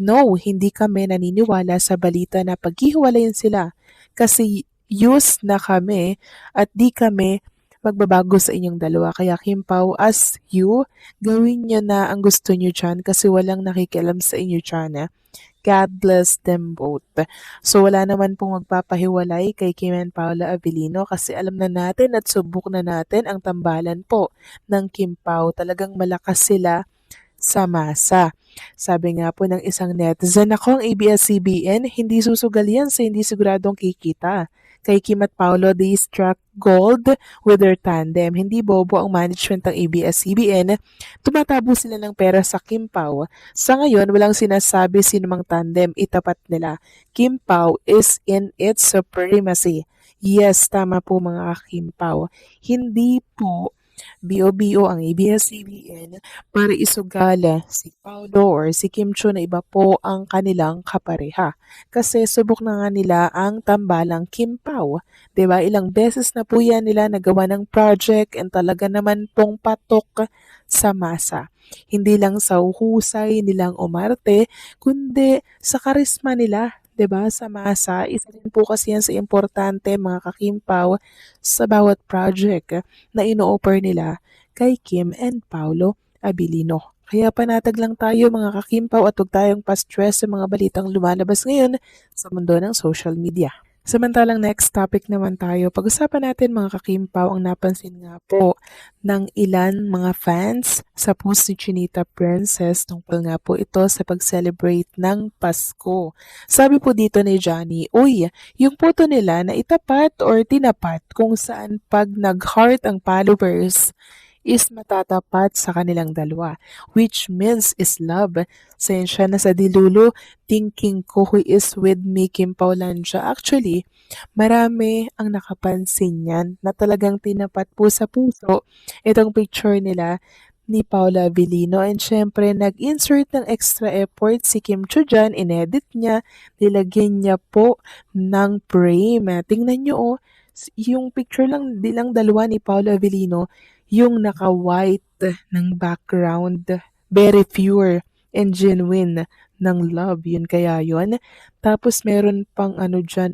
No, hindi kami naniniwala sa balita na paghihiwalayin sila kasi used na kami at di kami magbabago sa inyong dalawa. Kaya Kim Pao, as you, gawin niyo na ang gusto niyo dyan kasi walang nakikialam sa inyo dyan. God bless them both. So wala naman pong magpapahiwalay kay Kim and Paula Avellino kasi alam na natin at subok na natin ang tambalan po ng Kim Pao. Talagang malakas sila sa masa. Sabi nga po ng isang netizen, ako ang ABS-CBN, hindi susugal yan sa hindi siguradong kikita. Kay Kim at Paolo, they struck gold with their tandem. Hindi bobo ang management ng ABS-CBN. Tumatabo sila ng pera sa Kim Pao. Sa ngayon, walang sinasabi sinumang tandem, itapat nila. Kim Pao is in its supremacy. Yes, tama po mga Kim Pao. Hindi po BO-BO ang ABS-CBN para isugala si Paolo or si Kim Cho na iba po ang kanilang kapareha. Kasi subok na nga nila ang tambalang Kim Pao. Diba? Ilang beses na po yan nila nagawa ng project and talaga naman pong patok sa masa. Hindi lang sa husay nilang umarte, kundi sa karisma nila. 'Di ba? Sa masa, isa din po kasi yan sa importante mga kakimpaw sa bawat project na ino-offer nila kay Kim and Paolo Abilino. Kaya panatag lang tayo mga kakimpaw at huwag tayong pa-stress sa mga balitang lumalabas ngayon sa mundo ng social media. Samantalang next topic naman tayo, pag-usapan natin mga kakimpaw ang napansin nga po ng ilan mga fans sa post ni Chinita Princess tungkol nga po ito sa pag-celebrate ng Pasko. Sabi po dito ni Johnny, uy, yung photo nila na itapat or tinapat kung saan pag nag-heart ang followers is matatapat sa kanilang dalawa, which means is love. Sensya na sa dilulo, thinking ko who is with me, Kim Paulandia. Actually, marami ang nakapansin yan na talagang tinapat po sa puso itong picture nila ni Paula Avellino. And syempre, nag-insert ng extra effort si Kim Cho dyan, inedit niya, nilagyan niya po ng frame. Tingnan nyo, yung picture lang, di lang dalawa ni Paula Avellino, yung naka-white ng background, very pure and genuine ng love. Yun kaya yun. Tapos meron pang ano dyan,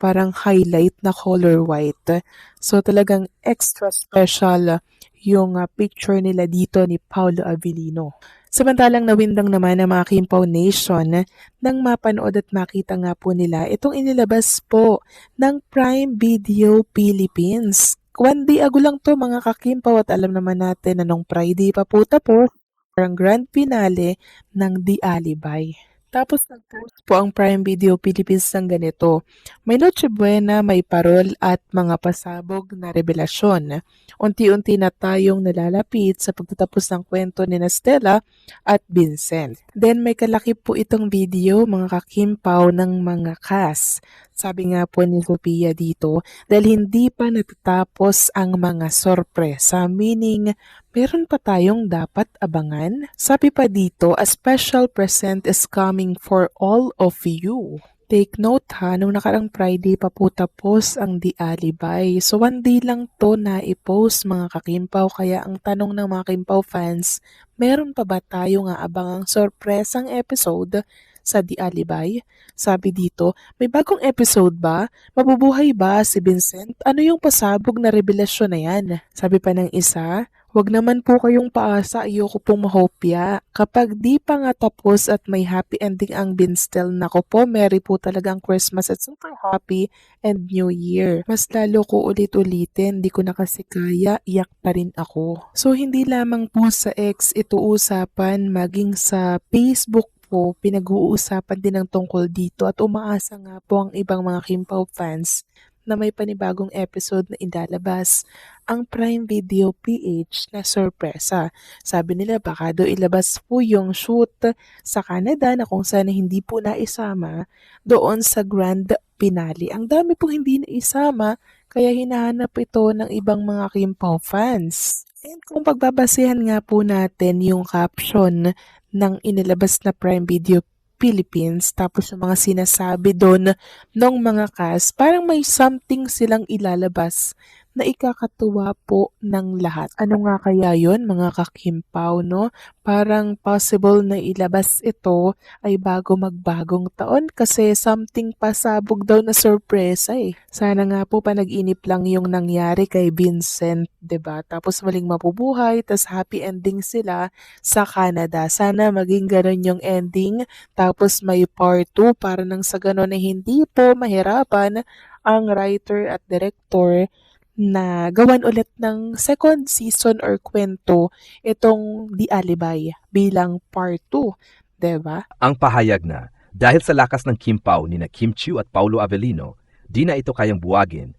parang highlight na color white. So talagang extra special yung picture nila dito ni Paolo Avellino. Samantalang nawindang naman ang mga Kimpaw Nation nang mapanood at makita nga po nila itong inilabas po ng Prime Video Philippines. One day ago lang to mga kakimpaw at alam naman natin na nung Friday pa po tapos ang grand finale ng The Alibay. Tapos nag-post po ang Prime Video Philippines ng ganito. May Noche Buena, may parol at mga pasabog na revelasyon. Unti-unti na tayong nalalapit sa pagtatapos ng kwento ni Stella at Vincent. Then may kalaki po itong video mga kakimpaw ng mga cast. Sabi nga po ni Sophia dito, dahil hindi pa natatapos ang mga sorpresa, meaning meron pa tayong dapat abangan. Sabi pa dito, a special present is coming for all of you. Take note ha, nung nakarang Friday pa po tapos ang The Alibay. So one day lang to na i-post mga kakimpaw, kaya ang tanong ng mga Kimpaw fans, meron pa ba tayong aabangang sorpresang episode sa The Alibay? Sabi dito, may bagong episode ba? Mabubuhay ba si Vincent? Ano yung pasabog na revelasyon na yan? Sabi pa ng isa, wag naman po kayong paasa, ayoko pong mahopya. Kapag di pa nga tapos at may happy ending ang Binstel, nako po, merry po talaga ang Christmas at super happy and New Year. Mas lalo ko ulit-ulitin, di ko na kasi kaya, iyak pa rin ako. So hindi lamang po sa X ito usapan, maging sa Facebook po, pinag-uusapan din ng tungkol dito at umaasa nga po ang ibang mga Kimpaw fans na may panibagong episode na ilalabas ang Prime Video PH na sorpresa. Sabi nila baka daw ilabas po yung shoot sa Canada na kung saan hindi po naisama doon sa grand finale. Ang dami pong hindi naisama kaya hinahanap ito ng ibang mga Kimpaw fans. And kung pagbabasehan nga po natin yung caption ng inilabas na Prime Video Philippines, tapos yung mga sinasabi doon ng mga cast, parang may something silang ilalabas na ikakatuwa po ng lahat. Ano nga kaya yon mga kakimpaw, no? Parang possible na ilabas ito ay bago magbagong taon kasi something pasabog daw na sorpresa eh. Sana nga po panag-inip lang yung nangyari kay Vincent, 'di ba? Tapos maling mabubuhay, tas happy ending sila sa Canada. Sana maging ganun yung ending, tapos may part 2 para nang sa ganun ay hindi po mahirapan ang writer at director na gawan ulit ng second season or kwento itong The Alibay bilang part 2, 'di ba? Ang pahayag na, dahil sa lakas ng Kim Pao ni na Kim Chiu at Paulo Avellino, di na ito kayang buwagin,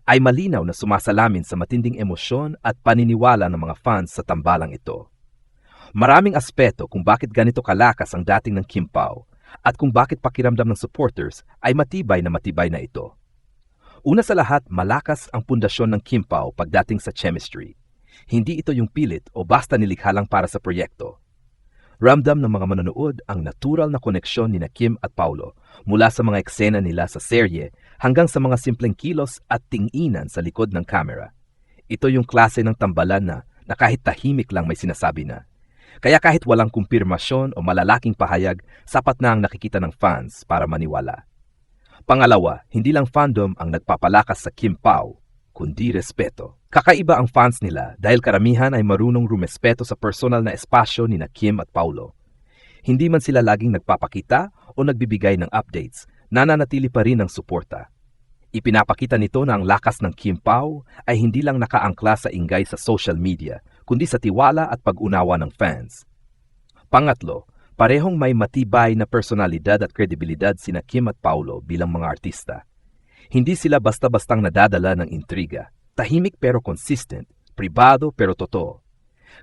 ay malinaw na sumasalamin sa matinding emosyon at paniniwala ng mga fans sa tambalang ito. Maraming aspeto kung bakit ganito kalakas ang dating ng Kim Pao at kung bakit pakiramdam ng supporters ay matibay na ito. Una sa lahat, malakas ang pundasyon ng Kim Pao pagdating sa chemistry. Hindi ito yung pilit o basta nilikha lang para sa proyekto. Ramdam ng mga manonood ang natural na koneksyon ni na Kim at Paulo mula sa mga eksena nila sa serye hanggang sa mga simpleng kilos at tinginan sa likod ng kamera. Ito yung klase ng tambalan na kahit tahimik lang may sinasabi na. Kaya kahit walang kumpirmasyon o malalaking pahayag, sapat na ang nakikita ng fans para maniwala. Pangalawa, hindi lang fandom ang nagpapalakas sa Kim Pao, kundi respeto. Kakaiba ang fans nila dahil karamihan ay marunong rumespeto sa personal na espasyo ni na Kim at Paulo. Hindi man sila laging nagpapakita o nagbibigay ng updates, nananatili pa rin ang suporta. Ipinapakita nito na ang lakas ng Kim Pao ay hindi lang nakaangkla sa ingay sa social media, kundi sa tiwala at pag-unawa ng fans. Pangatlo, parehong may matibay na personalidad at kredibilidad sina Kim at Paulo bilang mga artista. Hindi sila basta-bastang nadadala ng intriga. Tahimik pero consistent, pribado pero totoo.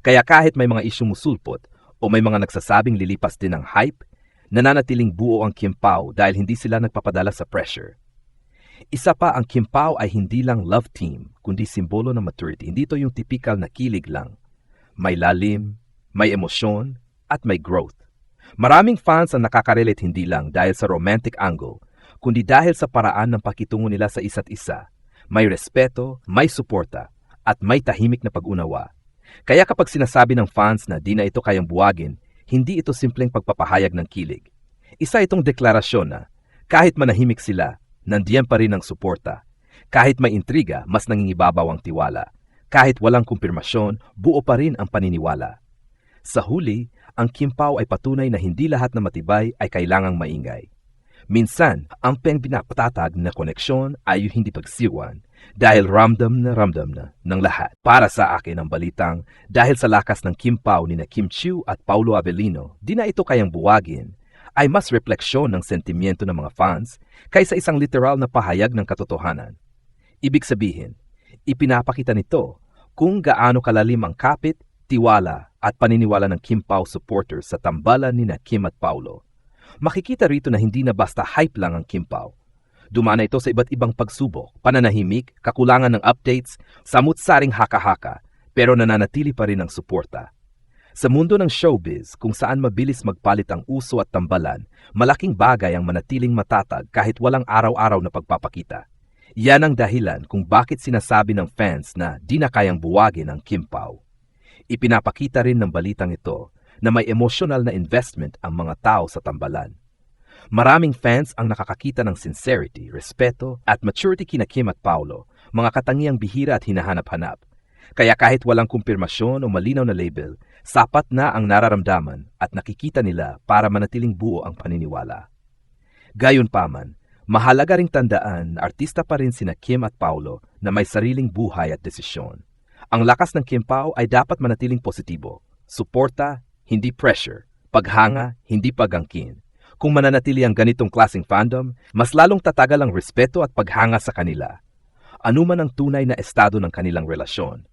Kaya kahit may mga isyong musulpot o may mga nagsasabing lilipas din ng hype, nananatiling buo ang Kim Pao dahil hindi sila nagpapadala sa pressure. Isa pa, ang Kim Pao ay hindi lang love team, kundi simbolo ng maturity. Hindi ito yung typical na kilig lang. May lalim, may emosyon, at may growth. Maraming fans ang nakakarelate hindi lang dahil sa romantic angle, kundi dahil sa paraan ng pakitungo nila sa isa't isa. May respeto, may suporta, at may tahimik na pag-unawa. Kaya kapag sinasabi ng fans na di na ito kayang buwagin, hindi ito simpleng pagpapahayag ng kilig. Isa itong deklarasyon na kahit manahimik sila, nandiyan pa rin ang suporta. Kahit may intriga, mas nangingibabaw ang tiwala. Kahit walang kumpirmasyon, buo pa rin ang paniniwala. Sa huli, ang Kim Pao ay patunay na hindi lahat na matibay ay kailangang maingay. Minsan, ang pinapatatag na koneksyon ay hindi pagsiwan dahil ramdam na ng lahat. Para sa akin ang balitang dahil sa lakas ng Kim Pao ni na Kim Chiu at Paulo Avellino, di na ito kayang buwagin, ay mas refleksyon ng sentimiento ng mga fans kaysa isang literal na pahayag ng katotohanan. Ibig sabihin, ipinapakita nito kung gaano kalalim ang kapit, tiwala at paniniwala ng Kim Pao supporters sa tambalan ni na Kim at Paulo. Makikita rito na hindi na basta hype lang ang Kim Pao. Dumana ito sa iba't ibang pagsubok, pananahimik, kakulangan ng updates, samut-saring haka-haka, pero nananatili pa rin ang suporta. Sa mundo ng showbiz, kung saan mabilis magpalit ang uso at tambalan, malaking bagay ang manatiling matatag kahit walang araw-araw na pagpapakita. Yan ang dahilan kung bakit sinasabi ng fans na di na kayang buwagin ang Kim Pao. Ipinapakita rin ng balitang ito na may emotional na investment ang mga tao sa tambalan. Maraming fans ang nakakakita ng sincerity, respeto at maturity kina Kim at Paulo, mga katangiang bihira at hinahanap-hanap. Kaya kahit walang kumpirmasyon o malinaw na label, sapat na ang nararamdaman at nakikita nila para manatiling buo ang paniniwala. Gayunpaman, mahalaga ring tandaan na artista pa rin sina Kim at Paulo na may sariling buhay at desisyon. Ang lakas ng Kim Pao ay dapat manatiling positibo. Suporta, hindi pressure. Paghanga, hindi pagangkin. Kung mananatili ang ganitong klaseng fandom, mas lalong tatagal ang respeto at paghanga sa kanila. Anuman ang tunay na estado ng kanilang relasyon.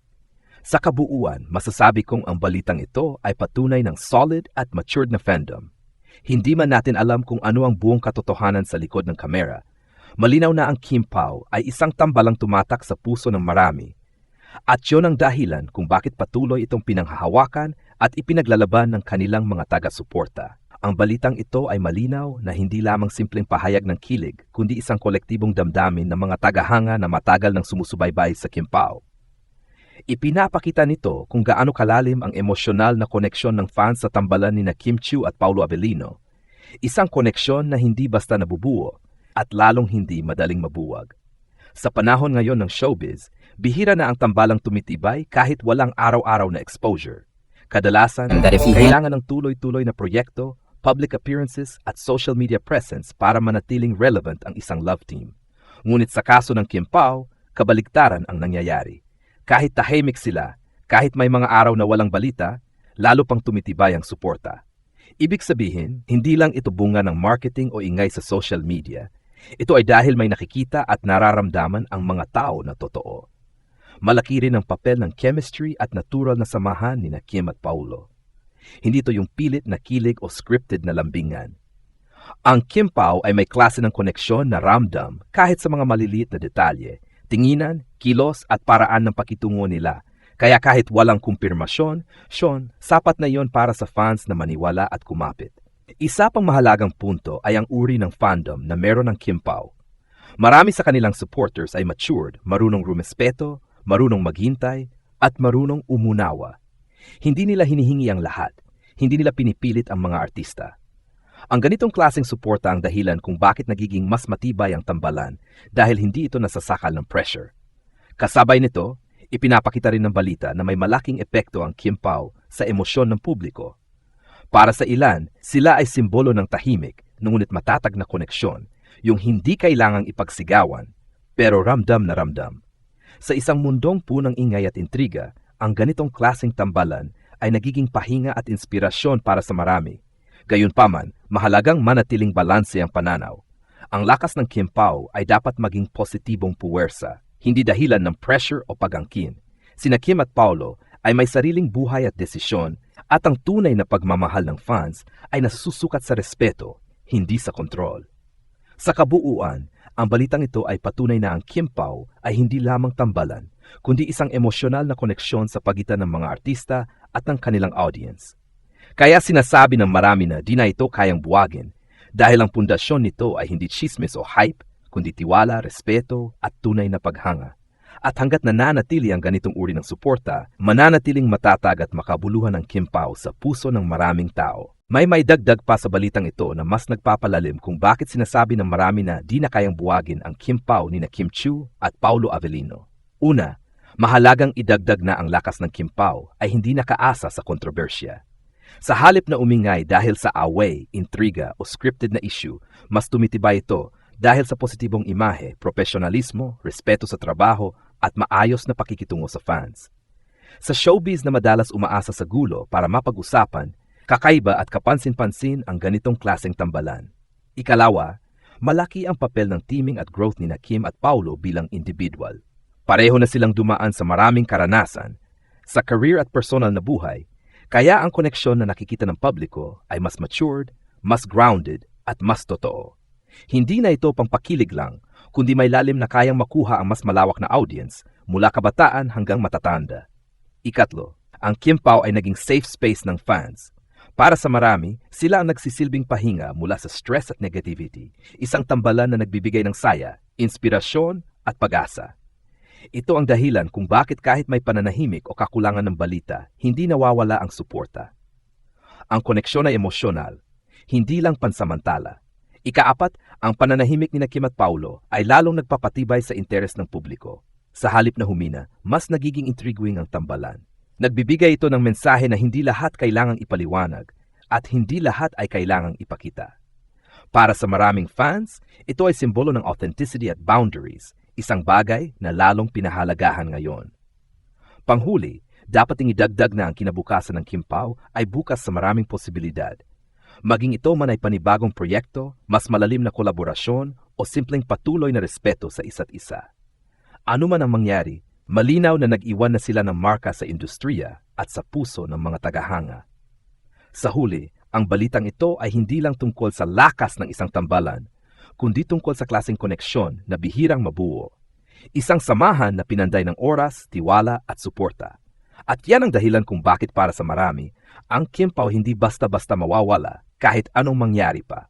Sa kabuuan, masasabi kong ang balitang ito ay patunay ng solid at matured na fandom. Hindi man natin alam kung ano ang buong katotohanan sa likod ng kamera. Malinaw na ang Kim Pao ay isang tambalang tumatak sa puso ng marami. At yun ang dahilan kung bakit patuloy itong pinanghahawakan at ipinaglalaban ng kanilang mga taga-suporta. Ang balitang ito ay malinaw na hindi lamang simpleng pahayag ng kilig, kundi isang kolektibong damdamin ng mga tagahanga na matagal nang sumusubaybay sa Kimpao. Ipinapakita nito kung gaano kalalim ang emosyonal na koneksyon ng fans sa tambalan ni Kim Chiu at Paulo Avellino. Isang koneksyon na hindi basta nabubuo at lalong hindi madaling mabuwag. Sa panahon ngayon ng showbiz, bihira na ang tambalang tumitibay kahit walang araw-araw na exposure. Kadalasan, kailangan ng tuloy-tuloy na proyekto, public appearances at social media presence para manatiling relevant ang isang love team. Ngunit sa kaso ng Kimpao, kabaligtaran ang nangyayari. Kahit tahimik sila, kahit may mga araw na walang balita, lalo pang tumitibay ang suporta. Ibig sabihin, hindi lang ito bunga ng marketing o ingay sa social media. Ito ay dahil may nakikita at nararamdaman ang mga tao na totoo. Malaki rin ang papel ng chemistry at natural na samahan ni Kim at Paulo. Hindi ito yung pilit na kilig o scripted na lambingan. Ang Kimpao ay may klase ng koneksyon na ramdam kahit sa mga maliliit na detalye, tinginan, kilos at paraan ng pakitungo nila. Kaya kahit walang kumpirmasyon, sapat na iyon para sa fans na maniwala at kumapit. Isa pang mahalagang punto ay ang uri ng fandom na meron ng Kimpao. Marami sa kanilang supporters ay matured, marunong rumespeto, marunong maghintay, at marunong umunawa. Hindi nila hinihingi ang lahat. Hindi nila pinipilit ang mga artista. Ang ganitong klaseng suporta ang dahilan kung bakit nagiging mas matibay ang tambalan dahil hindi ito nasasakal ng pressure. Kasabay nito, ipinapakita rin ng balita na may malaking epekto ang Kimpao sa emosyon ng publiko. Para sa ilan, sila ay simbolo ng tahimik, ngunit matatag na koneksyon, yung hindi kailangang ipagsigawan, pero ramdam na ramdam. Sa isang mundong punang ingay at intriga, ang ganitong klaseng tambalan ay nagiging pahinga at inspirasyon para sa marami. Gayunpaman, mahalagang manatiling balanse ang pananaw. Ang lakas ng Kimpao ay dapat maging positibong puwersa, hindi dahilan ng pressure o pagangkin. Sina Kim at Paulo ay may sariling buhay at desisyon at ang tunay na pagmamahal ng fans ay nasusukat sa respeto, hindi sa kontrol. Sa kabuuan, ang balitang ito ay patunay na ang Kimpao ay hindi lamang tambalan, kundi isang emosyonal na koneksyon sa pagitan ng mga artista at ng kanilang audience. Kaya sinasabi ng marami na di na ito kayang buwagin dahil ang pundasyon nito ay hindi chismis o hype, kundi tiwala, respeto at tunay na paghanga. At hanggat nananatili ang ganitong uri ng suporta, mananatiling matatag at makabuluhan ang Kimpao sa puso ng maraming tao. May dagdag pa sa balitang ito na mas nagpapalalim kung bakit sinasabi ng marami na di na kayang buwagin ang Kimpao ni Kim Chiu at Paulo Avellino. Una, mahalagang idagdag na ang lakas ng Kimpao ay hindi nakaasa sa kontrobersya. Sa halip na umingay dahil sa away, intriga o scripted na issue, mas tumitibay ito dahil sa positibong imahe, profesionalismo, respeto sa trabaho at maayos na pakikitungo sa fans. Sa showbiz na madalas umaasa sa gulo para mapag-usapan, kakaiba at kapansin-pansin ang ganitong klaseng tambalan. Ikalawa, malaki ang papel ng teaming at growth ni Kim at Paulo bilang individual. Pareho na silang dumaan sa maraming karanasan sa career at personal na buhay, kaya ang koneksyon na nakikita ng publiko ay mas matured, mas grounded at mas totoo. Hindi na ito pangpakilig lang, kundi may lalim na kayang makuha ang mas malawak na audience mula kabataan hanggang matatanda. Ikatlo, ang Kimpao ay naging safe space ng fans. Para sa marami, sila ang nagsisilbing pahinga mula sa stress at negativity, isang tambalan na nagbibigay ng saya, inspirasyon at pag-asa. Ito ang dahilan kung bakit kahit may pananahimik o kakulangan ng balita, hindi nawawala ang suporta. Ang koneksyon ay emosyonal, hindi lang pansamantala. Ikaapat, ang pananahimik ni Kim at Paulo ay lalong nagpapatibay sa interes ng publiko. Sa halip na humina, mas nagiging intriguing ang tambalan. Nagbibigay ito ng mensahe na hindi lahat kailangang ipaliwanag at hindi lahat ay kailangang ipakita. Para sa maraming fans, ito ay simbolo ng authenticity at boundaries, isang bagay na lalong pinahalagahan ngayon. Panghuli, dapat idagdag na ang kinabukasan ng Kimpao ay bukas sa maraming posibilidad. Maging ito man ay panibagong proyekto, mas malalim na kolaborasyon o simpleng patuloy na respeto sa isa't isa. Ano man ang mangyari, malinaw na nag-iwan na sila ng marka sa industriya at sa puso ng mga tagahanga. Sa huli, ang balitang ito ay hindi lang tungkol sa lakas ng isang tambalan, kundi tungkol sa klaseng koneksyon na bihirang mabuo. Isang samahan na pinanday ng oras, tiwala at suporta. At yan ang dahilan kung bakit para sa marami, ang Kimpao hindi basta-basta mawawala, kahit anong mangyari pa.